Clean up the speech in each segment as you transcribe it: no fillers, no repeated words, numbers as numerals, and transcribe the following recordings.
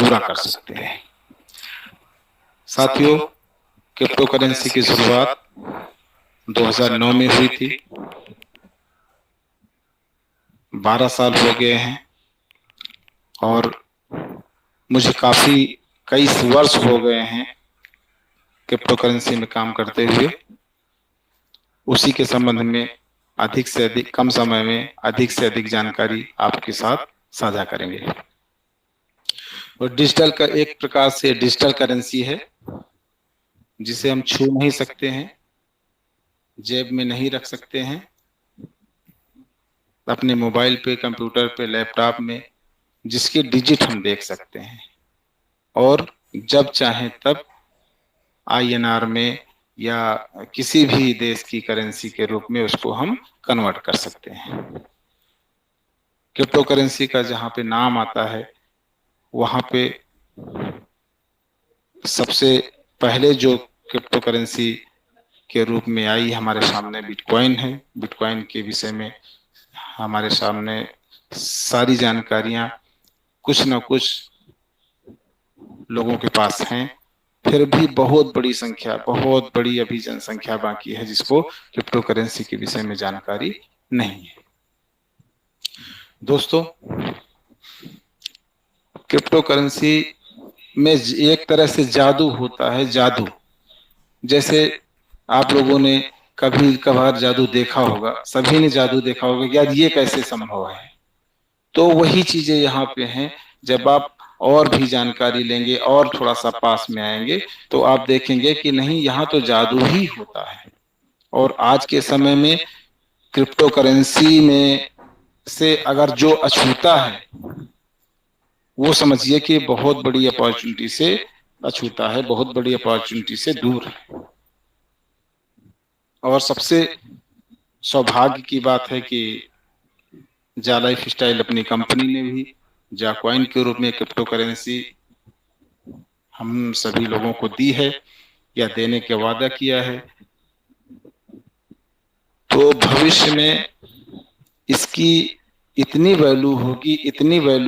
पूरा कर सकते हैं। साथियों, क्रिप्टो करेंसी की शुरुआत 2009 में हुई थी। 12 साल हो गए हैं और मुझे कई वर्ष हो गए हैं क्रिप्टो करेंसी में काम करते हुए। उसी के संबंध में अधिक से अधिक कम समय में अधिक से अधिक जानकारी आपके साथ साझा करेंगे। और डिजिटल का एक प्रकार से डिजिटल करेंसी है जिसे हम छू नहीं सकते हैं, जेब में नहीं रख सकते हैं, अपने मोबाइल पे, कंप्यूटर पे, लैपटॉप में जिसके डिजिट हम देख सकते हैं और जब चाहें तब INR में या किसी भी देश की करेंसी के रूप में उसको हम कन्वर्ट कर सकते हैं। क्रिप्टो करेंसी का जहां पे नाम आता है वहां पे सबसे पहले जो क्रिप्टो करेंसी के रूप में आई हमारे सामने बिटकॉइन है। बिटकॉइन के विषय में हमारे सामने सारी जानकारियां कुछ न कुछ लोगों के पास हैं, फिर भी बहुत बड़ी अभी जनसंख्या बाकी है जिसको क्रिप्टो करेंसी के विषय में जानकारी नहीं है। दोस्तों, क्रिप्टो करेंसी में एक तरह से जादू होता है। जादू जैसे आप लोगों ने कभी कभार जादू देखा होगा, सभी ने जादू देखा होगा, यार ये कैसे संभव है। तो वही चीजें यहाँ पे हैं। जब आप और भी जानकारी लेंगे और थोड़ा सा पास में आएंगे तो आप देखेंगे कि नहीं, यहाँ तो जादू ही होता है। और आज के समय में क्रिप्टो करेंसी में से अगर जो अछूता है वो समझिए कि बहुत बड़ी अपॉर्चुनिटी से अछूता है, बहुत बड़ी अपॉर्चुनिटी से दूर है। और सबसे सौभाग्य की बात है कि जा लाइफ स्टाइल अपनी कंपनी ने भी जा कॉइन के रूप में क्रिप्टो करेंसी हम सभी लोगों को दी है या देने का वादा किया है। तो भविष्य में इसकी इतनी वैल्यू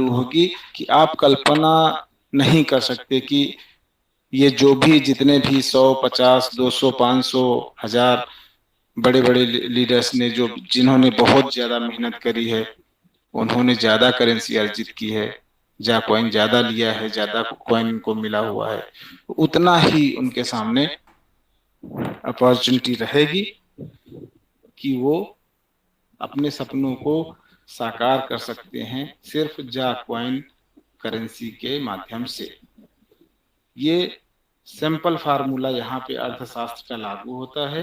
होगी कि आप कल्पना नहीं कर सकते कि ये जो भी जितने भी 100, 50, 200, 500, 1000 बड़े बड़े लीडर्स ने जिन्होंने बहुत ज्यादा मेहनत करी है, उन्होंने ज्यादा करेंसी अर्जित की है, जा कॉइन ज्यादा लिया है, ज्यादा कॉइन को मिला हुआ है, उतना ही उनके सामने अपॉर्चुनिटी रहेगी कि वो अपने सपनों को साकार कर सकते हैं सिर्फ जा कॉइन करेंसी के माध्यम से। ये सिंपल फार्मूला यहाँ पे अर्थशास्त्र का लागू होता है।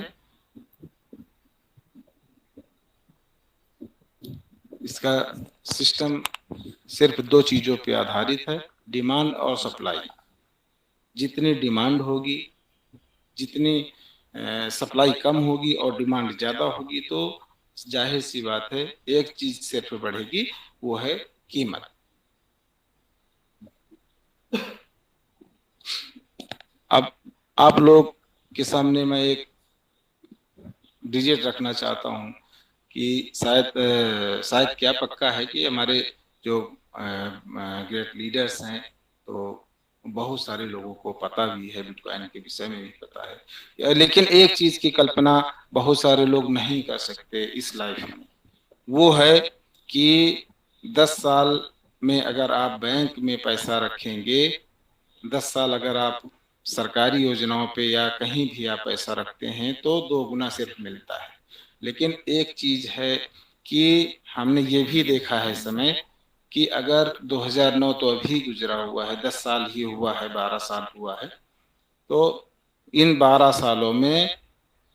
इसका सिस्टम सिर्फ 2 चीजों पे आधारित है, डिमांड और सप्लाई। जितनी डिमांड होगी, जितनी सप्लाई कम होगी और डिमांड ज्यादा होगी तो जाहिर सी बात है एक चीज सिर्फ बढ़ेगी, वो है कीमत। अब आप लोग के सामने मैं एक डिजिट रखना चाहता हूं कि शायद क्या पक्का है कि हमारे जो ग्रेट लीडर्स हैं तो बहुत सारे लोगों को पता भी है, बिटकॉइन के विषय में भी पता है, लेकिन एक चीज की कल्पना बहुत सारे लोग नहीं कर सकते इस लाइफ में। वो है कि 10 साल में अगर आप बैंक में पैसा रखेंगे, 10 साल अगर आप सरकारी योजनाओं पे या कहीं भी आप पैसा रखते हैं तो 2 गुना सिर्फ मिलता है। लेकिन एक चीज है कि हमने ये भी देखा है समय कि अगर 2009 तो अभी गुजरा हुआ है, 10 साल ही हुआ है, 12 साल हुआ है, तो इन 12 सालों में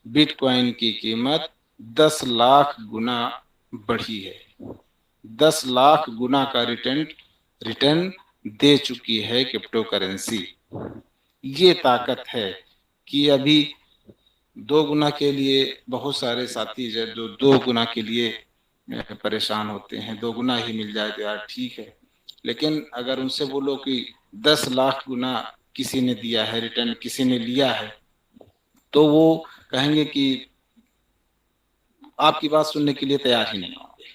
बिटकॉइन की कीमत 10 लाख गुना बढ़ी है। 10 लाख गुना का रिटर्न दे चुकी है क्रिप्टो करेंसी। ये ताकत है कि अभी 2 गुना के लिए बहुत सारे साथी जो 2 गुना के लिए परेशान होते हैं, 2 गुना ही मिल जाए तो यार ठीक है। लेकिन अगर उनसे बोलो कि 10 लाख गुना किसी ने दिया है, रिटर्न किसी ने लिया है, तो वो कहेंगे कि आपकी बात सुनने के लिए तैयार ही नहीं होंगे।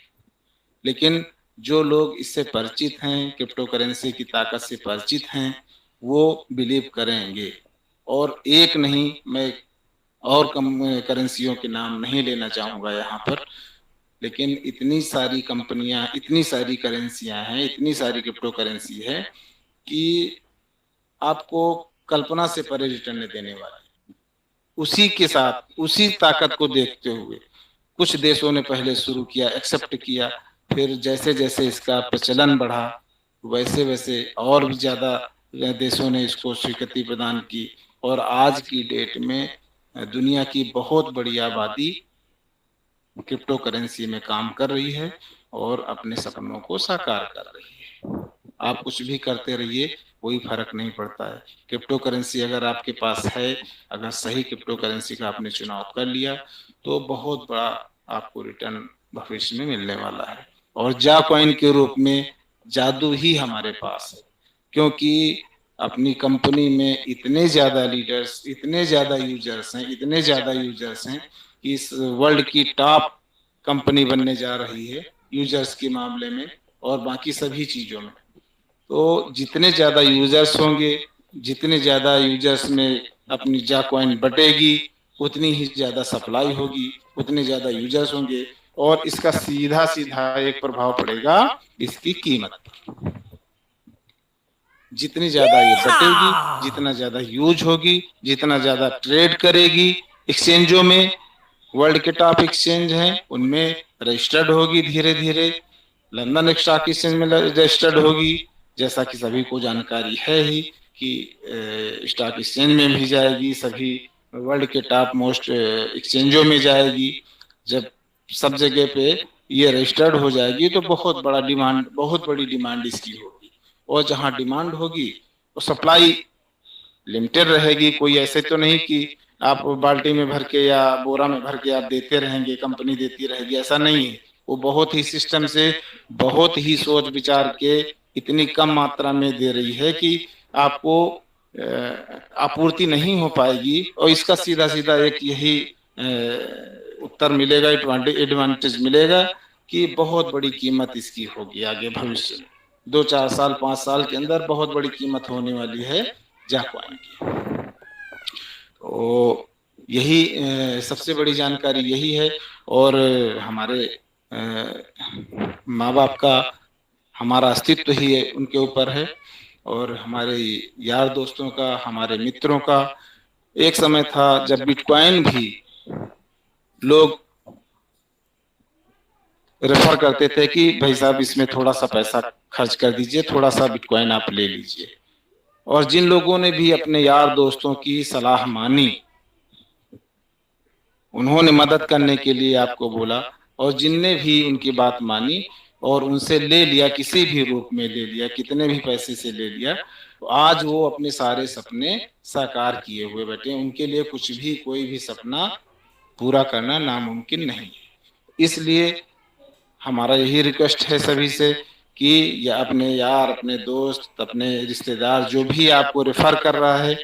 लेकिन जो लोग इससे परिचित हैं, क्रिप्टो करेंसी की ताकत से परिचित हैं, वो बिलीव करेंगे। और एक नहीं, मैं और कम करेंसियों के नाम नहीं लेना चाहूंगा यहाँ पर, लेकिन इतनी सारी कंपनियां, इतनी सारी करेंसियां हैं, इतनी सारी क्रिप्टो करेंसी है कि आपको कल्पना से परे रिटर्न देने वाली। उसी के साथ, उसी ताकत को देखते हुए कुछ देशों ने पहले शुरू किया, एक्सेप्ट किया, फिर जैसे जैसे इसका प्रचलन बढ़ा, वैसे वैसे और भी ज्यादा देशों ने इसको स्वीकृति प्रदान की। और आज की डेट में दुनिया की बहुत बड़ी आबादी क्रिप्टो करेंसी में काम कर रही है और अपने सपनों को साकार कर रही है। आप कुछ भी करते रहिए, कोई फर्क नहीं पड़ता है। क्रिप्टो करेंसी अगर आपके पास है, अगर सही क्रिप्टो करेंसी का आपने चुनाव कर लिया, तो बहुत बड़ा आपको रिटर्न भविष्य में मिलने वाला है। और जा कॉइन के रूप में जादू ही हमारे पास है, क्योंकि अपनी कंपनी में इतने ज्यादा लीडर्स, इतने ज्यादा यूजर्स हैं, इतने ज्यादा यूजर्स हैं कि इस वर्ल्ड की टॉप कंपनी बनने जा रही है यूजर्स के मामले में और बाकी सभी चीजों में। तो जितने ज्यादा यूजर्स होंगे, जितने ज्यादा यूजर्स में अपनी जा कॉइन बटेगी, उतनी ही ज्यादा सप्लाई होगी, उतने ज्यादा यूजर्स होंगे, और इसका सीधा सीधा एक प्रभाव पड़ेगा इसकी कीमत पर। जितनी ज्यादा ये बटेगी, जितना ज्यादा यूज होगी, जितना ज्यादा ट्रेड करेगी एक्सचेंजों में, वर्ल्ड के टॉप एक्सचेंज हैं उनमें रजिस्टर्ड होगी, धीरे धीरे लंदन स्टॉक एक्सचेंज में रजिस्टर्ड होगी, जैसा कि सभी को जानकारी है ही कि स्टॉक एक्सचेंज में भी जाएगी, सभी वर्ल्ड के टॉप मोस्ट एक्सचेंजों में जाएगी। जब सब जगह पे ये रजिस्टर्ड हो जाएगी तो बहुत बड़ा डिमांड, बहुत बड़ी डिमांड इसकी होगी। और जहां डिमांड होगी तो सप्लाई लिमिटेड रहेगी। कोई ऐसे तो नहीं कि आप बाल्टी में भर के या बोरा में भर के आप देते रहेंगे, कंपनी देती रहेगी, ऐसा नहीं है। वो बहुत ही सिस्टम से, बहुत ही सोच विचार के इतनी कम मात्रा में दे रही है कि आपको आपूर्ति नहीं हो पाएगी। और इसका सीधा सीधा एक यही उत्तर मिलेगा, एडवांटेज मिलेगा कि बहुत बड़ी कीमत इसकी होगी आगे भविष्य में। 2-4 साल, 5 साल के अंदर बहुत बड़ी कीमत होने वाली है जाकॉइन की। तो यही सबसे बड़ी जानकारी यही है। और हमारे माँ बाप का, हमारा अस्तित्व ही उनके ऊपर है, और हमारे यार दोस्तों का, हमारे मित्रों का। एक समय था जब बिटकॉइन भी लोग रेफर करते थे कि भाई साहब इसमें थोड़ा सा पैसा खर्च कर दीजिए, थोड़ा सा बिटकॉइन आप ले लीजिए। और जिन लोगों ने भी अपने यार दोस्तों की सलाह मानी, उन्होंने मदद करने के लिए आपको बोला, और जिनने भी उनकी बात मानी और उनसे ले लिया, किसी भी रूप में ले लिया, कितने भी पैसे से ले लिया, तो आज वो अपने सारे सपने साकार किए हुए बैठे। उनके लिए कुछ भी, कोई भी सपना पूरा करना नामुमकिन नहीं। इसलिए हमारा यही रिक्वेस्ट है सभी से कि या अपने यार, अपने दोस्त, अपने रिश्तेदार जो भी आपको रेफर कर रहा है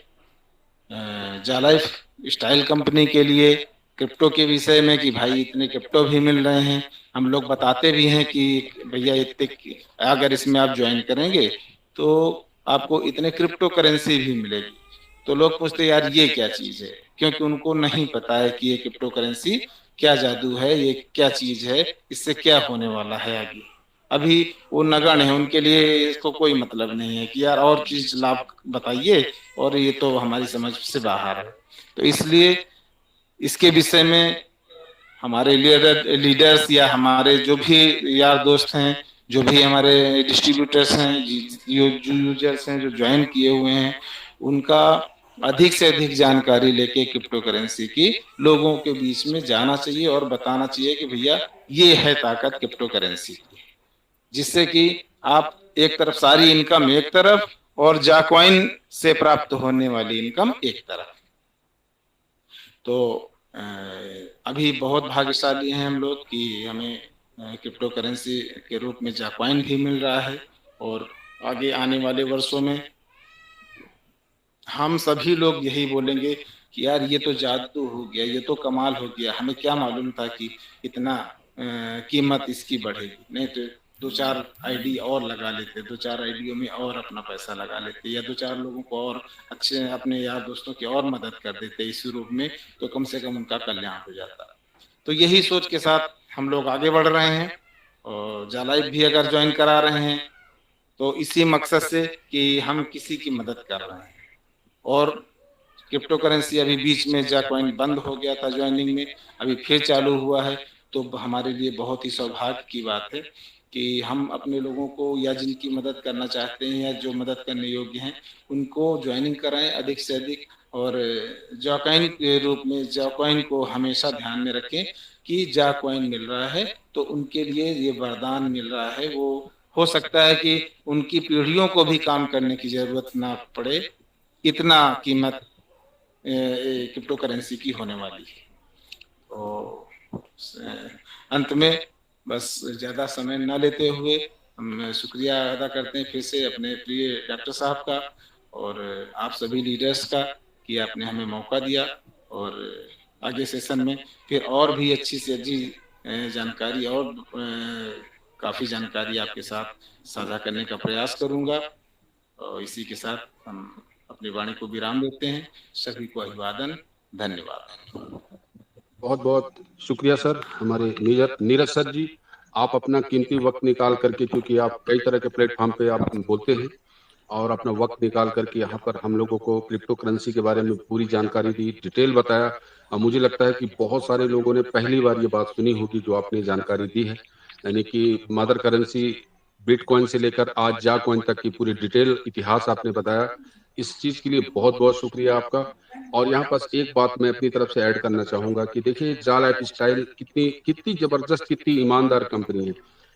जालाइफ स्टाइल कंपनी के लिए क्रिप्टो के विषय में कि भाई इतने क्रिप्टो भी मिल रहे हैं, हम लोग बताते भी हैं कि भैया इतने, अगर इसमें आप ज्वाइन करेंगे तो आपको इतने क्रिप्टो करेंसी भी मिलेगी। तो लोग पूछते यार ये क्या चीज है, क्योंकि उनको नहीं पता है कि ये क्रिप्टो करेंसी क्या जादू है, ये क्या चीज है, इससे क्या होने वाला है आगे। अभी वो नगण्य है, उनके लिए इसको कोई मतलब नहीं है कि यार और चीज लाभ बताइए, और ये तो हमारी समझ से बाहर है। तो इसलिए इसके विषय में हमारे लीडर्स या हमारे जो भी यार दोस्त हैं, जो भी हमारे डिस्ट्रीब्यूटर्स हैं, जो यूजर्स हैं जो ज्वाइन किए हुए हैं, उनका अधिक से अधिक जानकारी लेके क्रिप्टो करेंसी की लोगों के बीच में जाना चाहिए और बताना चाहिए कि भैया ये है ताकत क्रिप्टो करेंसी की, जिससे कि आप एक तरफ सारी इनकम एक तरफ और जाकॉइन से प्राप्त होने वाली इनकम एक तरफ। तो अभी बहुत भाग्यशाली हैं हम लोग कि हमें क्रिप्टो करेंसी के रूप में जाकॉइन भी मिल रहा है, और आगे आने वाले वर्षों में हम सभी लोग यही बोलेंगे कि यार ये तो जादू हो गया, ये तो कमाल हो गया, हमें क्या मालूम था कि इतना कीमत इसकी बढ़ेगी। नहीं तो दो चार आईडी और लगा लेते, दो चार आईडियों में और अपना पैसा लगा लेते, या दो चार लोगों को और अच्छे अपने यार दोस्तों की और मदद कर देते इस रूप में, तो कम से कम उनका कल्याण हो जाता। तो यही सोच के साथ हम लोग आगे बढ़ रहे हैं, और जालाइफ भी अगर ज्वाइन करा रहे हैं तो इसी मकसद से कि हम किसी की मदद कर रहे हैं। और क्रिप्टो करेंसी अभी बीच में जा कॉइन बंद हो गया था ज्वाइनिंग में, अभी फिर चालू हुआ है, तो हमारे लिए बहुत ही सौभाग्य की बात है कि हम अपने लोगों को या जिनकी मदद करना चाहते हैं या जो मदद करने योग्य हैं उनको ज्वाइनिंग कराएं अधिक से अधिक। और जॉकॉइन के रूप में जॉकॉइन को हमेशा ध्यान में रखें कि जॉकॉइन मिल रहा है तो उनके लिए ये वरदान मिल रहा है, वो हो सकता है कि उनकी पीढ़ियों को भी काम करने की जरूरत ना पड़े, इतना कीमत क्रिप्टो करेंसी की होने वाली है। तो अंत में बस ज्यादा समय न लेते हुए हम शुक्रिया अदा करते हैं फिर से अपने प्रिय डॉक्टर साहब का और आप सभी लीडर्स का कि आपने हमें मौका दिया, और आगे सेशन में फिर और भी अच्छी से अच्छी जानकारी और काफी जानकारी आपके साथ साझा करने का प्रयास करूंगा। और इसी के साथ हम अपनी वाणी को विराम देते हैं। सभी को अभिवादन, धन्यवाद। बहुत बहुत शुक्रिया सर, हमारे नीरज सर जी, आप अपना कीमती वक्त निकाल करके, क्योंकि आप कई तरह के प्लेटफॉर्म पे आप बोलते हैं और अपना वक्त निकाल करके यहाँ पर हम लोगों को क्रिप्टो करेंसी के बारे में पूरी जानकारी दी, डिटेल बताया। और मुझे लगता है कि बहुत सारे लोगों ने पहली बार ये बात सुनी होगी जो आपने जानकारी दी है, यानी कि मदर करेंसी बिटकॉइन से लेकर आज जा कॉइन तक की पूरी डिटेल इतिहास आपने बताया। इस चीज के लिए बहुत बहुत शुक्रिया आपका। और यहाँ पास एक बात मैं अपनी तरफ से ऐड करना चाहूंगा कि देखिए जा लाइफ स्टाइल कितनी कितनी जबरदस्त, कितनी ईमानदार कंपनी है।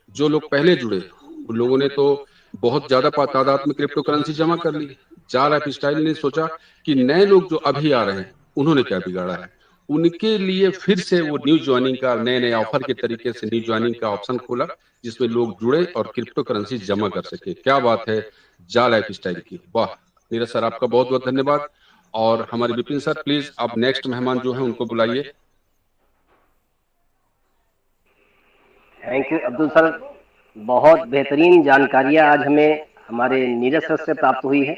जो लोग पहले जुड़े उन लोगों ने तो बहुत ज्यादा तादाद में क्रिप्टो करेंसी जमा कर ली। जा लाइफ स्टाइल ने सोचा कि नए लोग जो अभी आ रहे हैं उन्होंने क्या बिगाड़ा है, उनके लिए फिर से वो न्यू ज्वाइनिंग का नए नए ऑफर के तरीके से न्यू ज्वाइनिंग का ऑप्शन खोला, जिसमें लोग जुड़े और क्रिप्टो करेंसी जमा कर सके। क्या बात है जा लाइफ स्टाइल की, वाह। नीरज सर आपका बहुत बहुत धन्यवाद। और हमारे विपिन सर प्लीज आप नेक्स्ट मेहमान जो है उनको बुलाइए। थैंक यू अब्दुल सर, बहुत बेहतरीन जानकारियां आज हमें हमारे नीरज सर से प्राप्त हुई है।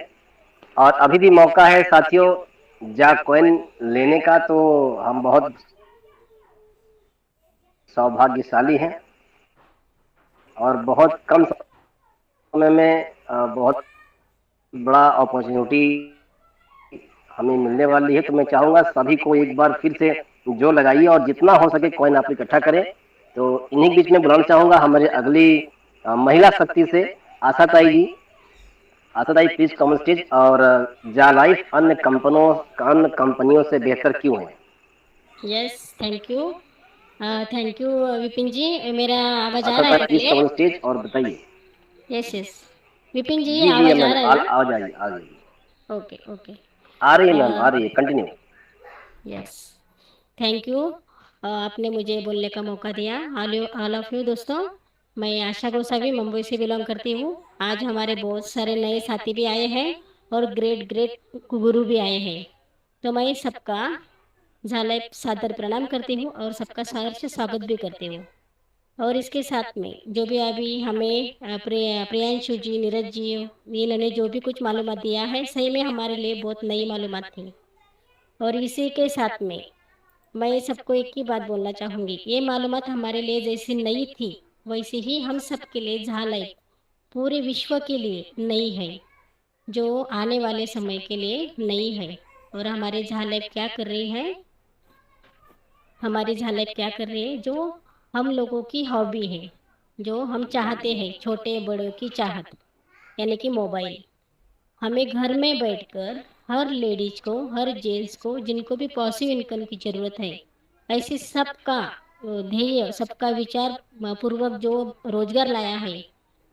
और अभी भी मौका है साथियों जा कॉइन लेने का, तो हम बहुत सौभाग्यशाली हैं और बहुत कम समय में बहुत बड़ा अपॉर्चुनिटी हमें मिलने वाली है। तो मैं चाहूंगा सभी को एक बार फिर से जो लगाइए और जितना हो सके कॉइन आप इकट्ठा करें। तो इन्हीं बीच में बुलाना चाहूंगा हमारे अगली महिला शक्ति से आशा ताई जी। आशा ताई प्लीज कम स्टेज। और जा लाइफ अन्य कंपनियों से बेहतर क्यों है? यस, थैंक यू विपिन जी। मेरा आवाज आ आशा रहा ताई है प्लीज पहले? कम स्टेज और बताइए। यस यस विपिन जी, जी जी आवाज आ मैम, रहा है ना? आ जाइए आ जाइए। Okay okay. आ रही है मैम, आ रही है, कंटिन्यू। Yes, thank you. आपने मुझे बोलने का मौका दिया। ऑल ऑफ यू दोस्तों, मैं आशा गोसावी मुंबई से बिलोंग करती हूँ। आज हमारे बहुत सारे नए साथी भी आए हैं और ग्रेट ग्रेट गुरु भी आए हैं। तो मैं सबका झाले सादर प्रणाम करती हूँ और सबका सहर्ष स्वागत भी करती हूँ। और इसके साथ में जो भी अभी हमें प्रियांशु जी, नीरज जी, इन्होंने जो भी कुछ मालूमात दिया है, सही में हमारे लिए बहुत नई मालूमात थी। और इसी के साथ में मैं सबको एक ही बात बोलना चाहूँगी, ये मालूमात हमारे लिए जैसी नई थी वैसे ही हम सबके लिए झालाई पूरे विश्व के लिए नई है, जो आने वाले समय के लिए नई है। और हमारी झालाई क्या कर रही है, हमारी झालक क्या कर रही है, जो हम लोगों की हॉबी है, जो हम चाहते हैं, छोटे बड़ों की चाहत, यानी कि मोबाइल। हमें घर में बैठकर हर लेडीज को, हर जेंट्स को, जिनको भी पॉसिव इनकम की ज़रूरत है, ऐसे सबका ध्येय, सबका विचार पूर्वक जो रोजगार लाया है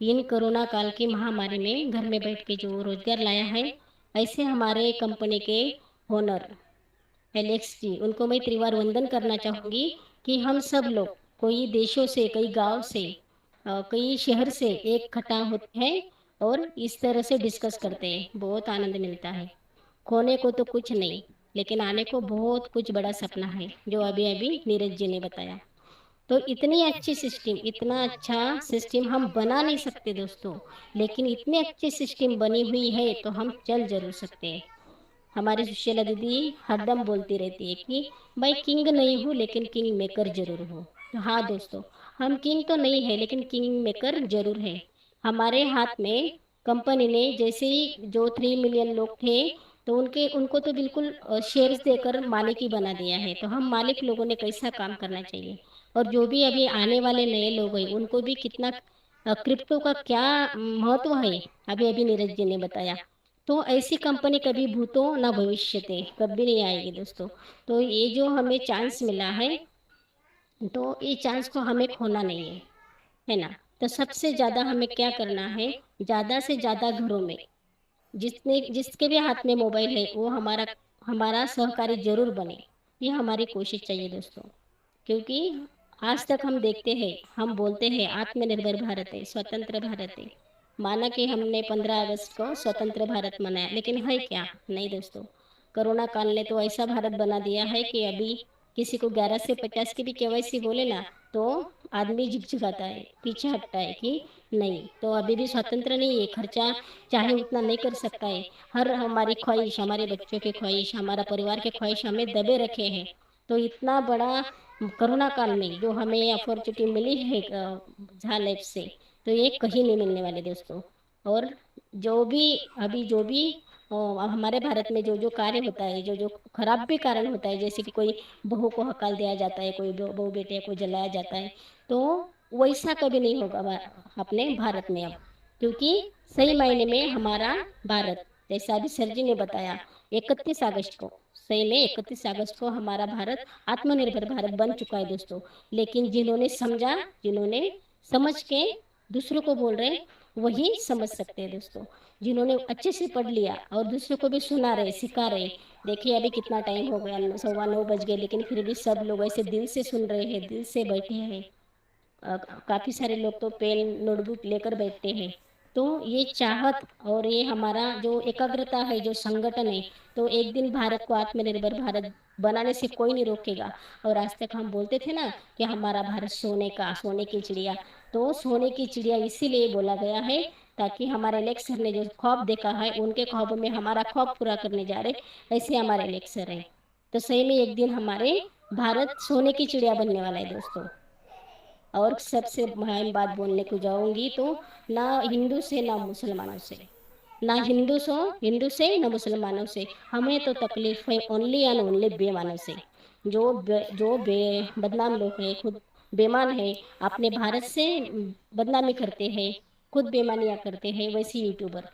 इन कोरोना काल की महामारी में, घर में बैठ के जो रोजगार लाया है, ऐसे हमारे कंपनी के ओनर एलेक्स जी, उनको मैं त्रिवार वंदन करना चाहूँगी कि हम सब लोग कोई देशों से, कई गांव से, कई शहर से एक इकट्ठा होते हैं और इस तरह से डिस्कस करते हैं। बहुत आनंद मिलता है। खोने को तो कुछ नहीं, लेकिन आने को बहुत कुछ बड़ा सपना है, जो अभी अभी नीरज जी ने बताया। तो इतनी अच्छी सिस्टम, इतना अच्छा सिस्टम हम बना नहीं सकते दोस्तों, लेकिन इतनी अच्छी सिस्टम बनी हुई है तो हम चल जरूर सकते हैं। हमारी सुशीला दीदी हरदम बोलती रहती है कि भाई किंग नहीं हूँ लेकिन किंग मेकर जरूर हूँ। तो हाँ दोस्तों, हम किंग तो नहीं है लेकिन किंग मेकर जरूर है। हमारे हाथ में कंपनी ने जैसे ही जो 3 मिलियन लोग थे तो उनके उनको तो बिल्कुल शेयर्स देकर मालिक ही बना दिया है। तो हम मालिक लोगों ने कैसा काम करना चाहिए, और जो भी अभी आने वाले नए लोग हैं उनको भी कितना क्रिप्टो का क्या महत्व है, अभी अभी नीरज जी ने बताया। तो ऐसी कंपनी कभी भूतो ना भविष्यते, कभी नहीं आएगी दोस्तों। तो ये जो हमें चांस मिला है, तो ये चांस को हमें खोना नहीं है ना। तो सबसे ज़्यादा हमें क्या करना है, ज़्यादा से ज़्यादा घरों में जिसने जिसके भी हाथ में मोबाइल है वो हमारा हमारा सहकारी जरूर बने। ये हमारी कोशिश चाहिए दोस्तों। क्योंकि आज तक हम देखते हैं, हम बोलते हैं आत्मनिर्भर भारत है, स्वतंत्र भारत है, माना कि हमने 15 अगस्त को स्वतंत्र भारत मनाया, लेकिन है क्या? नहीं दोस्तों। कोरोना काल ने तो ऐसा भारत बना दिया है कि अभी किसी को 11 से 50 की भी केवाईसी बोले ना तो आदमी झिकझिकाता है, पीछे हटता है कि नहीं। तो अभी भी स्वतंत्र नहीं है, खर्चा चाहे उतना नहीं कर सकता है। हर हमारी ख्वाहिश, हमारे बच्चों की ख्वाहिश, हमारा परिवार की ख्वाहिश हमें दबे रखे हैं। तो इतना बड़ा कोरोना काल में जो हमें अपॉर्चुनिटी मिली है झाल ऐप से, तो ये कहीं नहीं मिलने वाले दोस्तों। और जो भी अभी जो भी हमारे भारत में जो जो कार्य होता है, जो जो खराब भी कारण होता है, जैसे कि कोई बहू को हकाल दिया जाता है, कोई बहू बेटे को जलाया जाता है, तो वैसा कभी नहीं होगा अपने भारत में अब। क्योंकि सही मायने में हमारा भारत, जैसा अभी सर जी ने बताया, 31 अगस्त को, सही में 31 अगस्त को हमारा भारत आत्मनिर्भर भारत बन चुका है दोस्तों। लेकिन जिन्होंने समझा, जिन्होंने समझ के दूसरों को बोल रहे, वही समझ सकते हैं दोस्तों। जिन्होंने अच्छे से पढ़ लिया और दूसरों को भी सुना रहे, सिखा रहे। देखिए अभी कितना टाइम हो गया, 9:15 बज गए, लेकिन फिर भी सब लोग ऐसे दिल से सुन रहे हैं, दिल से बैठे हैं। काफी सारे लोग तो पेन नोटबुक लेकर बैठते हैं। तो ये चाहत और ये हमारा जो एकाग्रता है, जो संगठन है, तो एक दिन भारत को आत्मनिर्भर भारत बनाने से कोई नहीं रोकेगा। और आज तक हम बोलते थे ना कि हमारा भारत सोने का, सोने की चिड़िया। तो सोने की चिड़िया इसीलिए बोला गया है ताकि हमारे लेक्चर ने जो ख्वाब देखा है, उनके ख्वाबों में हमारा ख्वाब पूरा करने जा रहे, ऐसे हमारे लेक्चर है। तो सही में एक दिन हमारे भारत सोने की चिड़िया बनने वाला है दोस्तों। और सबसे अहम बात बोलने को जाऊंगी तो ना हिंदू से ना मुसलमानों से, ना हिंदू से ना मुसलमानों से हमें तो तकलीफ है ओनली एंड ओनली बेईमानों से। जो बदनाम लोग हैं, खुद बेईमान है, अपने भारत से बदनामी करते हैं, खुद बेईमानियां करते हैं, वैसे यूट्यूबर।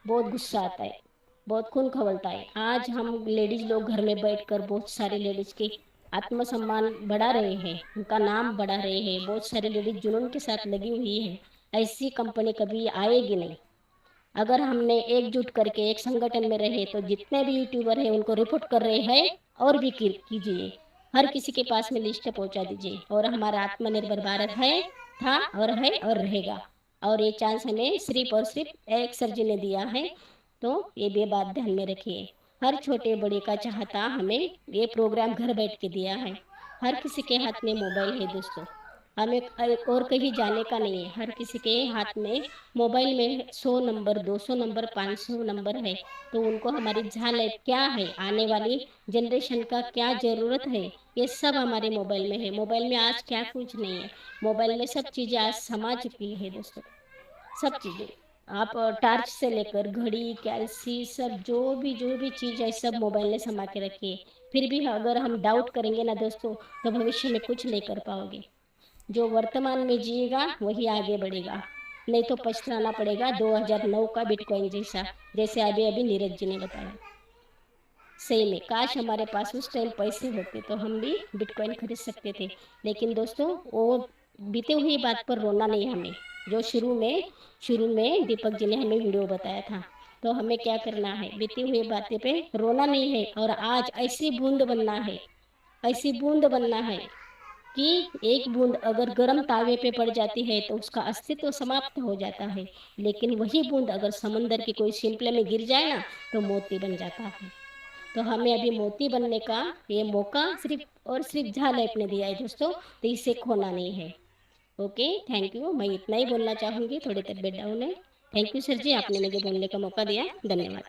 बहुत गुस्सा आता है, बहुत खून खवलता है। आज हम लेडीज लोग घर में बैठकर बहुत सारे लेडीज के आत्मसम्मान बढ़ा रहे हैं, उनका नाम बढ़ा रहे हैं। बहुत सारे लेडीज जुनून के साथ लगी हुई है। ऐसी कंपनी कभी आएगी नहीं। अगर हमने एकजुट करके एक संगठन में रहे तो जितने भी यूट्यूबर हैं उनको रिपोर्ट कर रहे हैं, और भी कीजिए, हर किसी के पास में लिस्ट पहुंचा दीजिए। और हमारा आत्मनिर्भर भारत है, था और है और रहेगा। और ये चांस हमें सिर्फ और सिर्फ एक सर जी ने दिया है। तो ये भी बात ध्यान में रखिए, हर छोटे बड़े का चाहता हमें ये प्रोग्राम घर बैठ के दिया है। हर किसी के हाथ में मोबाइल है दोस्तों, हमें और कहीं जाने का नहीं है। हर किसी के हाथ में मोबाइल में 100 नंबर, 200 नंबर, 500 नंबर है। तो उनको हमारी झाल है क्या है, आने वाली जनरेशन का क्या जरूरत है, ये सब हमारे मोबाइल में है। मोबाइल में आज क्या कुछ नहीं है, मोबाइल में सब चीजें आज समा चुकी है दोस्तों। सब चीजें, आप टार्च से लेकर घड़ी, कैल्सी, सब जो भी चीज है सब मोबाइल ने समा के रखी है। फिर भी अगर हम डाउट करेंगे ना दोस्तों, तो भविष्य में कुछ नहीं कर पाओगे। जो वर्तमान में जिएगा वही आगे बढ़ेगा, नहीं तो पछताना पड़ेगा 2009 का बिटकॉइन जैसा, जैसे अभी अभी नीरज जी ने बताया। सही में काश हमारे पास उस टाइम पैसे होते तो हम भी बिटकॉइन खरीद सकते थे। लेकिन दोस्तों वो बीते हुई बात पर रोना नहीं हमें, जो शुरू में दीपक जी ने हमें वीडियो बताया था। तो हमें क्या करना है, बीती हुई बातें पे रोना नहीं है, और आज ऐसी बूंद बनना है, ऐसी बूंद बनना है कि एक बूंद अगर गर्म तावे पे पड़ जाती है तो उसका अस्तित्व समाप्त हो जाता है। लेकिन वही बूंद अगर समंदर के कोई शिंपले में गिर जाए ना तो मोती बन जाता है। तो हमें अभी मोती बनने का ये मौका सिर्फ और सिर्फ झाल ऐप ने दिया है दोस्तों, तो इससे खोना नहीं है। Okay, thank you. मैं इतना ही बोलना चाहूँगी, थोड़ी तबीयत डाउन है। थैंक यू सर जी, आपने मुझे बोलने का मौका दिया, धन्यवाद।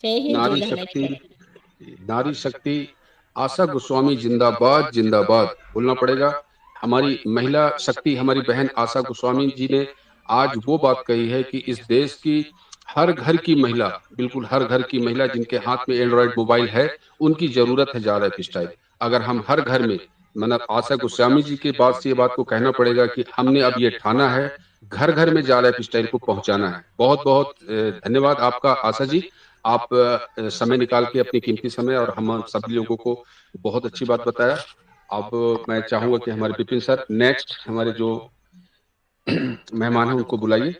जय हिंद, जय नारी झाल शक्ति, ऐप। नारी शक्ति आशा गोस्वामी जिंदाबाद जिंदाबाद बोलना पड़ेगा। हमारी महिला शक्ति, हमारी बहन आशा गोस्वामी जी ने आज वो बात कही है कि इस देश की हर घर की महिला, बिल्कुल हर घर की महिला जिनके हाथ में एंड्रॉयड मोबाइल है, उनकी जरूरत है ज़ारा स्टाइल। अगर हम हर घर में, मतलब आशा गोस्वामी जी के बाद से ये बात को कहना पड़ेगा कि हमने अब ये ठाना है घर घर में ज़ारा स्टाइल को पहुंचाना है। बहुत बहुत धन्यवाद आपका आशा जी। आप समय निकाल के अपनी कीमती समय और हम सभी लोगों को बहुत अच्छी बात बताया। अब मैं चाहूंगा कि हमारे विपिन सर नेक्स्ट हमारे जो मेहमान हैं उनको बुलाइए।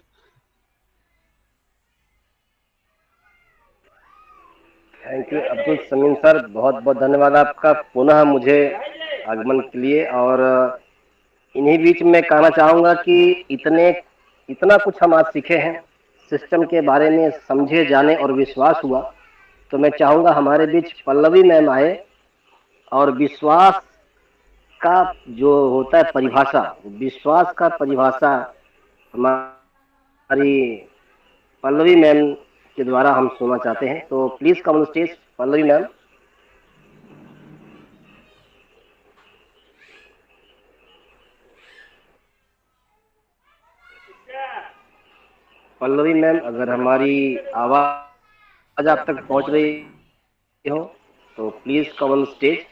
Thank you Abdul Sameem sir, बहुत बहुत धन्यवाद आपका पुनः मुझे आगमन के लिए। और इन्हीं बीच में कहना चाहूँगा कि इतना कुछ हम आज सीखे हैं, सिस्टम के बारे में समझे, जाने और विश्वास हुआ। तो मैं चाहूँगा हमारे बीच पल्लवी मैम आए और विश्वास का जो होता है परिभाषा, विश्वास का परिभाषा हमारी पल्लवी मैम के द्वारा हम सुनना चाहते हैं। तो please come on stage Pallavi ma'am. Pallavi ma'am, अगर हमारी आवाज आप तक पहुंच रही हो तो प्लीज कम ऑन स्टेज।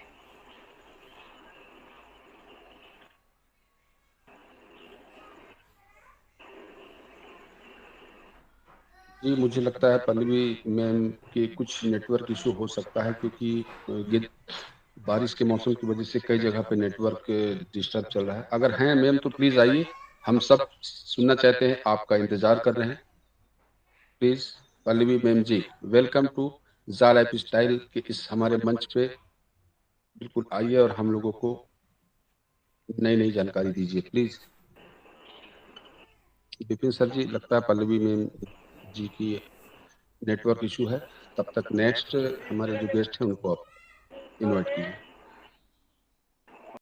जी, मुझे लगता है पल्लवी मैम के कुछ नेटवर्क इशू हो सकता है, क्योंकि बारिश के मौसम की वजह से कई जगह पे नेटवर्क डिस्टर्ब चल रहा है। अगर हैं मैम तो प्लीज आइए, हम सब सुनना चाहते हैं, आपका इंतजार कर रहे हैं। Please Pallavi ma'am ji, welcome to the lifestyle के इस हमारे मंच पे बिल्कुल आइए और हम लोगों को नई नई जानकारी दीजिए प्लीज। विपिन सर जी, लगता है पल्लवी मैम जी की नेटवर्क इशू है। तब तक नेक्स्ट हमारे जो गेस्ट हैं उनको आप इनवाइट कीजिए।